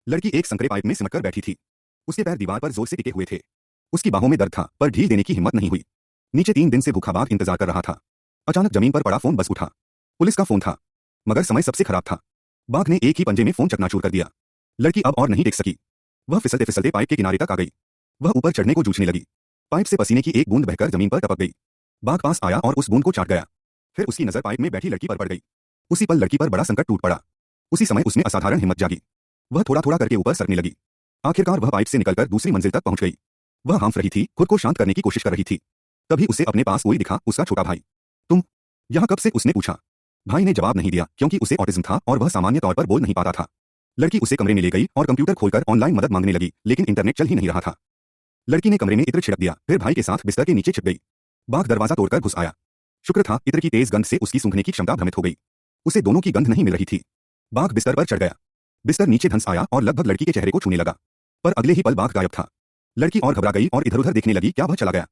लड़की एक संकरे पाइप में सिमटकर बैठी थी। उसके पैर दीवार पर जोर से टिके हुए थे। उसकी बाहों में दर्द था, पर ढील देने की हिम्मत नहीं हुई। नीचे 3 दिन से भूखा बाघ इंतजार कर रहा था। अचानक जमीन पर पड़ा फोन बज उठा। पुलिस का फोन था, मगर समय सबसे खराब था। बाघ ने एक ही पंजे में फोन चकनाचूर कर दिया। लड़की अब और नहीं टेक सकी। वह फिसलते फिसलते पाइप के किनारे तक आ गई। वह ऊपर चढ़ने को जूझने लगी। पाइप से पसीने की एक बूंद बहकर जमीन पर टपक गई। बाघ पास आया और उस बूंद को चाट गया। फिर उसकी नजर पाइप में बैठी लड़की पर पड़ गई। उसी पल लड़की पर बड़ा संकट टूट पड़ा। उसी समय उसमें असाधारण हिम्मत जागी। वह थोड़ा थोड़ा करके ऊपर सरकने लगी। आखिरकार वह पाइप से निकलकर दूसरी मंजिल तक पहुंच गई। वह हाँफ रही थी, खुद को शांत करने की कोशिश कर रही थी। तभी उसे अपने पास कोई दिखा, उसका छोटा भाई। तुम यहाँ कब से? उसने पूछा। भाई ने जवाब नहीं दिया, क्योंकि उसे ऑटिज्म था और वह सामान्य तौर पर बोल नहीं पाता था। लड़की उसे कमरे में ले गई और कंप्यूटर खोलकर ऑनलाइन मदद मांगने लगी, लेकिन इंटरनेट चल ही नहीं रहा था। लड़की ने कमरे में इत्र छिड़क दिया, फिर भाई के साथ बिस्तर के नीचे छिप गई। बाघ दरवाजा तोड़कर घुस आया। शुक्र था इत्र की तेज गंध से उसकी सूंघने की क्षमता भ्रमित हो गई। उसे दोनों की गंध नहीं मिल रही थी। बाघ बिस्तर पर चढ़ गया। बिस्तर नीचे धंस आया और लगभग लड़की के चेहरे को छूने लगा, पर अगले ही पल बाघ गायब था। लड़की और घबरा गई और इधर-उधर देखने लगी, क्या वह चला गया?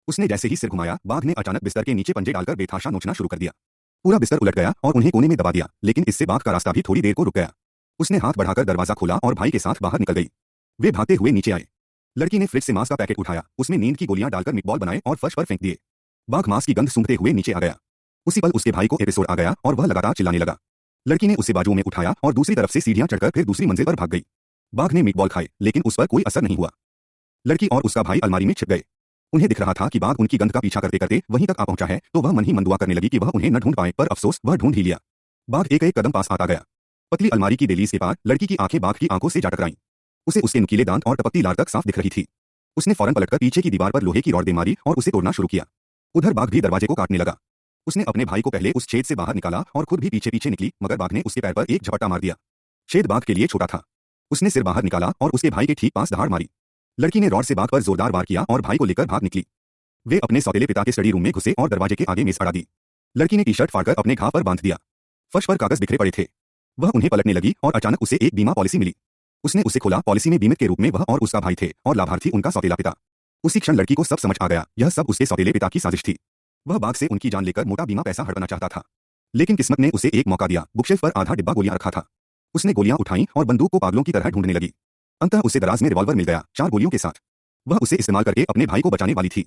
उसने जैसे ही सिर घुमाया, बाघ ने अचानक बिस्तर के नीचे पंजे डालकर बेतहाशा नोचना शुरू कर दिया। पूरा बिस्तर उलट गया और उन्हें कोने में दबा दिया, लेकिन इससे बाघ का रास्ता भी थोड़ी देर को रुक गया। उसने हाथ बढ़ाकर दरवाजा खोला और भाई के साथ बाहर निकल गई। वे भागते हुए नीचे आए। लड़की ने फ्रिज से मांस का पैकेट उठाया, उसमें नींद की गोलियां डालकर मीटबॉल बनाए और फर्श पर फेंक दिए। बाघ मांस की गंध सूंघते हुए नीचे आ गया। उसी पल उसके भाई को एपिसोड आ गया और वह लगातार चिल्लाने लगा। लड़की ने उसे बाजुओं में उठाया और दूसरी तरफ से सीढ़ियां चढ़कर फिर दूसरी मंजिल पर भाग गई। बाघ ने मीटबॉल खाए, लेकिन उस पर कोई असर नहीं हुआ। लड़की और उसका भाई अलमारी में छिप गए। उन्हें दिख रहा था कि बाघ उनकी गंध का पीछा करते करते वहीं तक आ पहुंचा है, तो वह मन ही मन दुआ करने लगी कि वह उन्हें न ढूंढ पाए, पर अफसोस वह ढूंढ ही लिया। बाघ एक एक कदम पास आता गया। पतली अलमारी की दहलीज के पार लड़की की आंखें बाघ की आंखों से जा टकराईं। उसे उसके नुकीले दांत और टपकती लार तक साफ दिख रही थी। उसने फौरन पलटकर पीछे की दीवार पर लोहे की रॉड दे मारी और उसे तोड़ना शुरू किया। उधर बाघ भी दरवाजे को काटने लगा। उसने अपने भाई को पहले उस छेद से बाहर निकाला और खुद भी पीछे पीछे निकली, मगर बाघ ने उसके पैर पर एक झपट्टा मार दिया। छेद बाघ के लिए छोटा था। उसने सिर बाहर निकाला और उसके भाई के ठीक पास दहाड़ मारी। लड़की ने रॉड से बाघ पर जोरदार वार किया और भाई को लेकर भाग निकली। वे अपने सौतेले पिता के स्टडी रूम में घुसे और दरवाजे के आगे मेज अड़ा दी। लड़की ने टी-शर्ट फाड़कर अपने घाव पर बांध दिया। फर्श पर कागज बिखरे पड़े थे। वह उन्हें पलटने लगी और अचानक उसे एक बीमा पॉलिसी मिली। उसने उसे खोला। पॉलिसी में बीमित के रूप में वह और उसका भाई थे और लाभार्थी उनका सौतेला पिता। उसी क्षण लड़की को सब समझ आ गया, यह सब उसके सौतेले पिता की साजिश थी। वह बाघ से उनकी जान लेकर मोटा बीमा पैसा हड़पना चाहता था, लेकिन किस्मत ने उसे एक मौका दिया। बुकशेल्फ पर आधा डिब्बा गोलियां रखा था। उसने गोलियां उठाईं और बंदूक को पागलों की तरह ढूंढने लगी। अंततः उसे दराज में रिवॉल्वर मिल गया, 4 गोलियों के साथ। वह उसे इस्तेमाल करके अपने भाई को बचाने वाली थी।